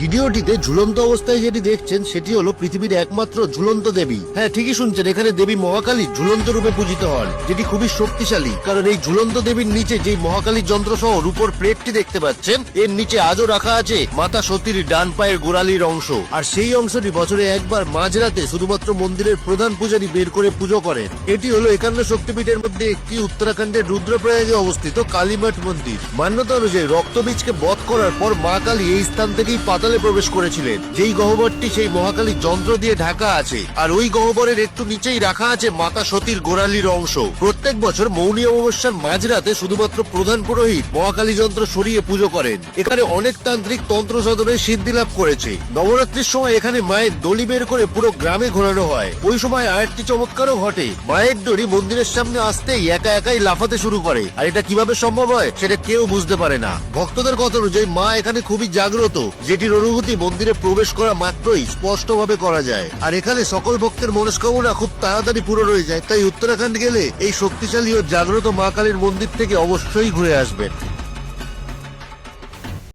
ভিডিওটিতে ঝুলন্ত অবস্থায় যেটি দেখছেন সেটি হলো পৃথিবীর একমাত্র ঝুলন্ত দেবী। হ্যাঁ, ঠিকই শুনছেন, এখানে দেবী মহাকালী ঝুলন্ত রূপে পূজিত হন, যেটি খুবই শক্তিশালী। কারণ এই ঝুলন্ত দেবীর নিচে যে মহাকালী যন্ত্র সহ রূপোর প্লেটটি দেখতে পাচ্ছেন, এর নিচে আজও রাখা আছে মাতা সতীর ডান পায়ের গোড়ালির অংশ। আর সেই অংশটি বছরে একবার মাঝরাতে শুধুমাত্র মন্দিরের প্রধান পূজারী বের করে পুজো করেন। এটি হলো 51 শক্তিপীঠের মধ্যে একটি উত্তরাখণ্ডের রুদ্রপ্রয়াগে অবস্থিত কালীমঠ মন্দির। মান্যতা অনুযায়ী রক্তবীজকে বধ করার পর মা কালী এই স্থান থেকেই পাতালে প্রবেশ করেছিলেন। যেই গহ্বরটি সেই মহাকালী যন্ত্র দিয়ে ঢাকা আছে, আর ওই গহ্বরের একটু নিচেই রাখা আছে মাতা সতীর গোড়ালির অংশ। প্রত্যেক বছর মৌনী অমাবস্যার মাঝরাতে শুধুমাত্র প্রধান পুরোহিত মহাকালী যন্ত্র সরিয়ে পুজো করেন। এখানে অনেক তান্ত্রিক তন্ত্র সাধনে সিদ্ধি লাভ করেছে। নবরাত্রির সময় এখানে মায়ের দড়ি বের করে পুরো গ্রামে ঘোরানো হয়। ওই সময় আরেকটি চমৎকারও ঘটে, মায়ের দড়ি মন্দিরের সামনে আসতেই একা একাই লাফাতে শুরু করে। আর এটা কিভাবে সম্ভব হয় সেটা কেউ বুঝতে পারে না। ভক্তদের কথা অনুযায়ী মা এখানে খুবই জাগ্রত, যেটির অনুভূতি মন্দিরে প্রবেশ করা মাত্রই স্পষ্ট ভাবে করা যায়। আর এখানে সকল ভক্তের মনস্কামনা খুব তাড়াতাড়ি পূরণ হয়ে যায়। তাই উত্তরাখণ্ড গেলে এই শক্তিশালী ও জাগ্রত মা কালীর মন্দির থেকে অবশ্যই ঘুরে আসবেন।